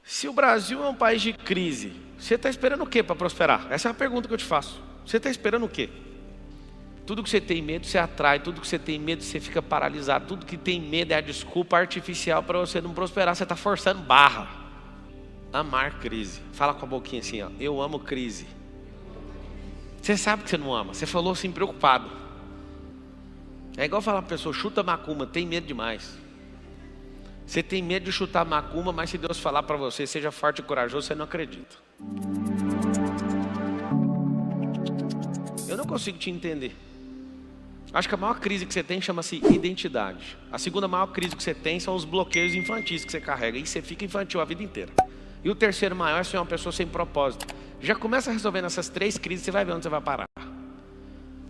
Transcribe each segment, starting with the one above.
Se o Brasil é um país de crise, você está esperando o quê para prosperar? Essa é a pergunta que eu te faço. Você está esperando o quê? Tudo que você tem medo, você atrai. Tudo que você tem medo, você fica paralisado. Tudo que tem medo é a desculpa artificial para você não prosperar. Você está forçando barra. Amar crise. Fala com a boquinha assim, ó. Eu amo crise. Você sabe que você não ama. Você falou assim, preocupado. É igual falar para a pessoa, chuta macumba, tem medo demais. Você tem medo de chutar macumba, mas se Deus falar para você, seja forte e corajoso, você não acredita. Eu não consigo te entender. Acho que a maior crise que você tem chama-se identidade. A segunda maior crise que você tem são os bloqueios infantis que você carrega. E você fica infantil a vida inteira. E o terceiro maior é ser uma pessoa sem propósito. Já começa resolvendo essas 3 crises, você vai ver onde você vai parar.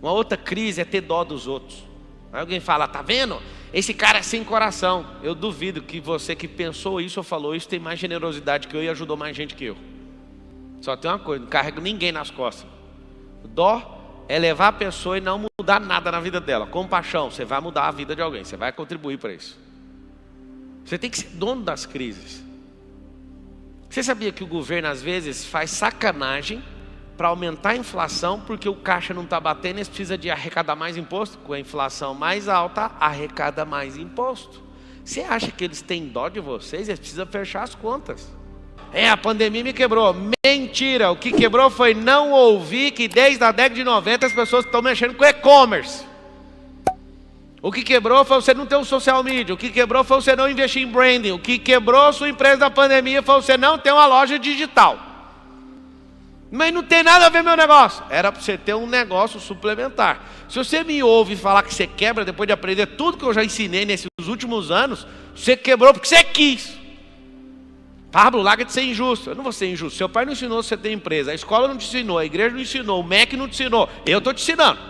Uma outra crise é ter dó dos outros. Aí alguém fala, tá vendo? Esse cara é sem coração. Eu duvido que você que pensou isso ou falou isso tem mais generosidade que eu e ajudou mais gente que eu. Só tem uma coisa, não carrego ninguém nas costas. Dó é levar a pessoa e não mudar nada na vida dela. Compaixão, você vai mudar a vida de alguém, você vai contribuir para isso. Você tem que ser dono das crises. Você sabia que o governo às vezes faz sacanagem para aumentar a inflação, porque o caixa não está batendo, eles precisam de arrecadar mais imposto? Com a inflação mais alta, arrecada mais imposto. Você acha que eles têm dó de vocês? Eles precisam fechar as contas. A pandemia me quebrou. Mentira, o que quebrou foi não ouvir que desde a década de 90 as pessoas estão mexendo com e-commerce. O que quebrou foi você não ter um social media. O que quebrou foi você não investir em branding. O que quebrou a sua empresa da pandemia foi você não ter uma loja digital. Mas não tem nada a ver meu negócio. Era para você ter um negócio suplementar. Se você me ouve falar que você quebra depois de aprender tudo que eu já ensinei nesses últimos anos, você quebrou porque você quis. Pablo, larga de ser injusto. Eu não vou ser injusto. Seu pai não ensinou você a ter empresa. A escola não te ensinou. A igreja não ensinou. O MEC não te ensinou. Eu estou te ensinando.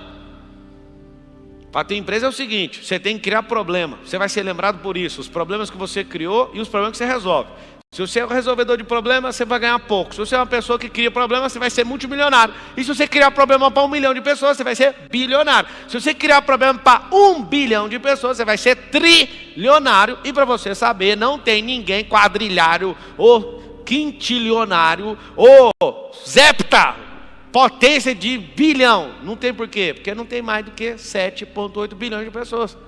Para ter empresa é o seguinte. Você tem que criar problema. Você vai ser lembrado por isso. Os problemas que você criou e os problemas que você resolve. Se você é um resolvedor de problemas, você vai ganhar pouco. Se você é uma pessoa que cria problemas, você vai ser multimilionário. E se você criar problema para 1 milhão de pessoas, você vai ser bilionário. Se você criar problema para 1 bilhão de pessoas, você vai ser trilionário. E para você saber, não tem ninguém quadrilhário ou quintilionário ou zepta, potência de bilhão. Não tem por quê? Porque não tem mais do que 7,8 bilhões de pessoas.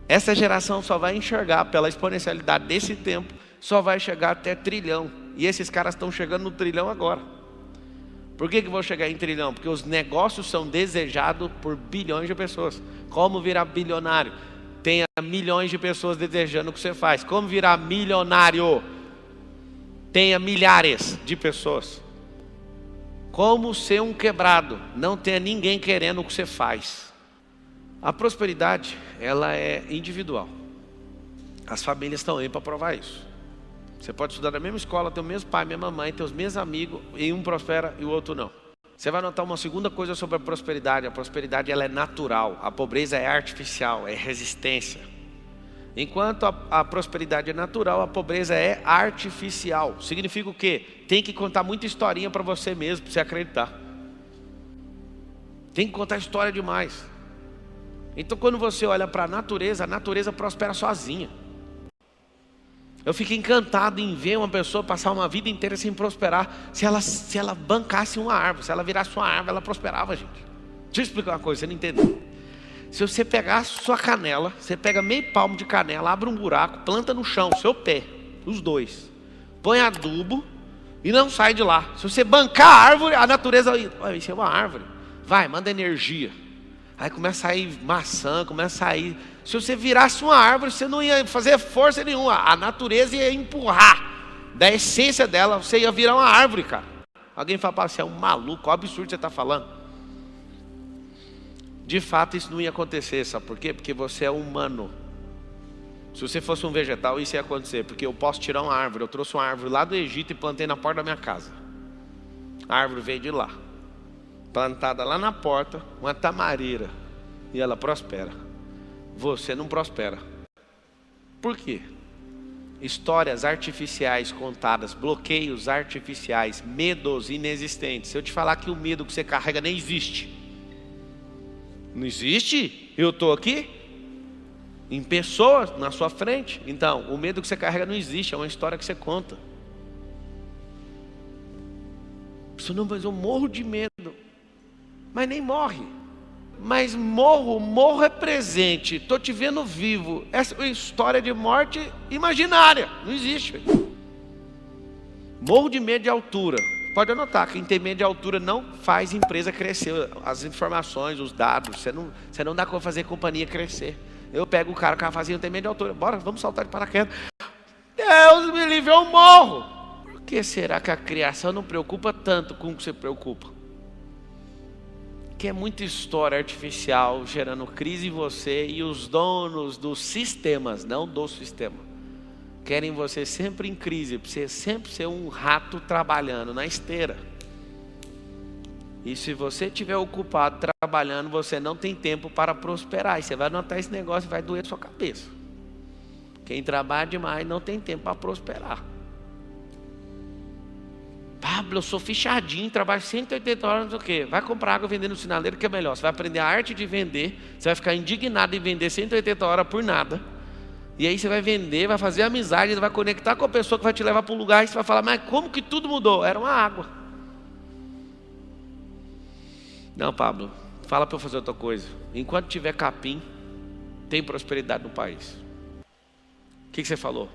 Essa geração só vai enxergar pela exponencialidade desse tempo, só vai chegar até trilhão. E esses caras estão chegando no trilhão agora. Por que vão chegar em trilhão? Porque os negócios são desejados por bilhões de pessoas. Como virar bilionário? Tenha milhões de pessoas desejando o que você faz. Como virar milionário? Tenha milhares de pessoas. Como ser um quebrado? Não tenha ninguém querendo o que você faz. A prosperidade, ela é individual. As famílias estão aí para provar isso. Você pode estudar na mesma escola, ter o mesmo pai, mesma mãe, ter os mesmos amigos, e um prospera e o outro não. Você vai notar uma segunda coisa sobre a prosperidade. A prosperidade, ela é natural. A pobreza é artificial, é resistência. Enquanto a prosperidade é natural, a pobreza é artificial. Significa o quê? Tem que contar muita historinha para você mesmo, para você acreditar. Tem que contar história demais. Então quando você olha para a natureza prospera sozinha. Eu fico encantado em ver uma pessoa passar uma vida inteira sem prosperar. Se ela bancasse uma árvore, se ela virasse uma árvore, ela prosperava, gente. Deixa eu explicar uma coisa, você não entendeu. Se você pegar sua canela, você pega meio palmo de canela, abre um buraco, planta no chão, seu pé, os dois. Põe adubo e não sai de lá. Se você bancar a árvore, a natureza, olha, isso é uma árvore. Vai, manda energia. Aí começa a sair maçã, começa a sair. Se você virasse uma árvore, você não ia fazer força nenhuma. A natureza ia empurrar da essência dela, você ia virar uma árvore, cara. Alguém fala, você é um maluco, qual absurdo você está falando? De fato isso não ia acontecer, sabe por quê? Porque você é humano. Se você fosse um vegetal, isso ia acontecer. Porque eu posso tirar uma árvore. Eu trouxe uma árvore lá do Egito e plantei na porta da minha casa. A árvore veio de lá, plantada lá na porta, uma tamareira, e ela prospera. Você não prospera. Por quê? Histórias artificiais contadas, bloqueios artificiais, medos inexistentes. Se eu te falar que o medo que você carrega nem existe. Não existe? Eu estou aqui em pessoas na sua frente. Então, o medo que você carrega não existe, é uma história que você conta. Não, mas eu morro de medo. Mas nem morre. Mas morro é presente. Estou te vendo vivo. Essa é uma história de morte imaginária. Não existe. Morro de medo de altura. Pode anotar, quem tem medo de altura não faz empresa crescer. As informações, os dados, você não dá como fazer companhia crescer. Eu pego o cara fazia, tem medo de altura. Bora, vamos saltar de paraquedas. Deus me livre, eu morro. Por que será que a criação não preocupa tanto com o que você preocupa? Que é muita história artificial gerando crise em você, e os donos dos sistemas, não do sistema, querem você sempre em crise, para você sempre ser um rato trabalhando na esteira. E se você estiver ocupado trabalhando, você não tem tempo para prosperar. E você vai notar esse negócio e vai doer a sua cabeça. Quem trabalha demais não tem tempo para prosperar. Pablo, eu sou fichadinho, trabalho 180 horas, não sei o quê. Vai comprar água vendendo no sinaleiro, que é melhor. Você vai aprender a arte de vender. Você vai ficar indignado em vender 180 horas por nada. E aí você vai vender, vai fazer amizade, vai conectar com a pessoa que vai te levar para um lugar. E você vai falar, mas como que tudo mudou? Era uma água. Não, Pablo, fala para eu fazer outra coisa. Enquanto tiver capim, tem prosperidade no país. O que você falou?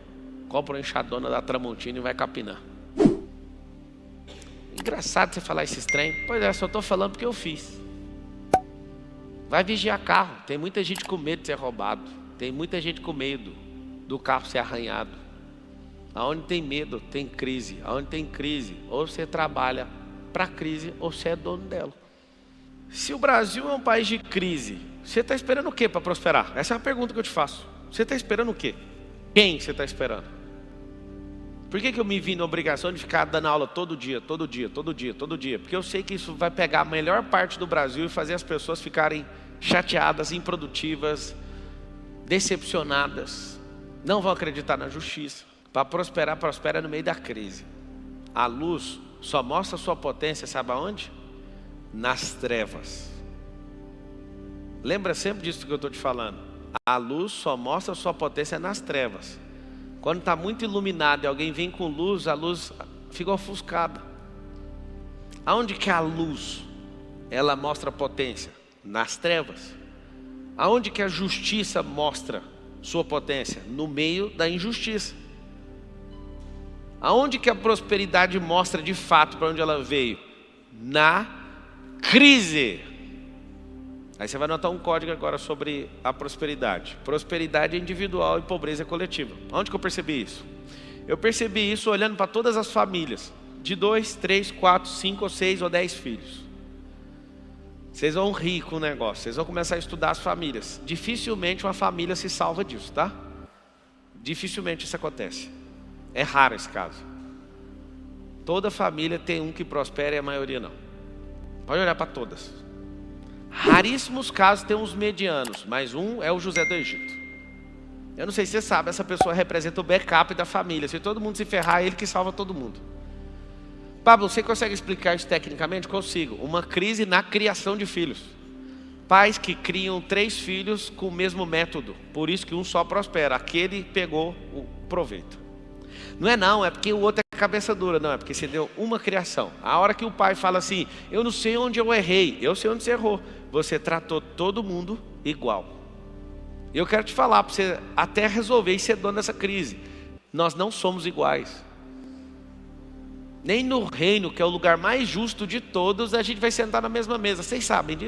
Compra uma enxadona da Tramontina e vai capinar. Engraçado você falar esses trem. Pois é, só estou falando porque eu fiz. Vai vigiar carro. Tem muita gente com medo de ser roubado. Tem muita gente com medo do carro ser arranhado. Aonde tem medo, tem crise. Aonde tem crise, ou você trabalha para a crise, ou você é dono dela. Se o Brasil é um país de crise, você está esperando o quê para prosperar? Essa é uma pergunta que eu te faço. Você está esperando o quê? Quem você está esperando? Por que eu me vi na obrigação de ficar dando aula todo dia? Porque eu sei que isso vai pegar a melhor parte do Brasil e fazer as pessoas ficarem chateadas, improdutivas, decepcionadas. Não vão acreditar na justiça. Para prosperar, prospera no meio da crise. A luz só mostra a sua potência, sabe aonde? Nas trevas. Lembra sempre disso que eu estou te falando. A luz só mostra a sua potência nas trevas. Quando está muito iluminado e alguém vem com luz, a luz fica ofuscada. Aonde que a luz, ela mostra potência? Nas trevas. Aonde que a justiça mostra sua potência? No meio da injustiça. Aonde que a prosperidade mostra de fato para onde ela veio? Na crise. Aí você vai notar um código agora sobre a prosperidade. Prosperidade é individual e pobreza é coletiva. Onde que eu percebi isso? Eu percebi isso olhando para todas as famílias. De 2, 3, 4, 5 ou 6 ou 10 filhos. Vocês vão rir com o negócio. Vocês vão começar a estudar as famílias. Dificilmente uma família se salva disso, tá? Dificilmente isso acontece. É raro esse caso. Toda família tem um que prospera e a maioria não. Pode olhar para todas. Raríssimos casos tem uns medianos, mas um é o José do Egito. Eu não sei se você sabe, essa pessoa representa o backup da família. Se todo mundo se ferrar, é ele que salva todo mundo. Pablo, você consegue explicar isso tecnicamente? Consigo. Uma crise na criação de filhos. Pais que criam 3 filhos com o mesmo método. Por isso que um só prospera. Aquele pegou o proveito. Não é porque o outro é cabeça dura. Não, é porque você deu uma criação. A hora que o pai fala assim, eu não sei onde eu errei. Eu sei onde você errou. Você tratou todo mundo igual. Eu quero te falar, para você até resolver e ser dono dessa crise. Nós não somos iguais. Nem no reino, que é o lugar mais justo de todos, a gente vai sentar na mesma mesa. Vocês sabem disso?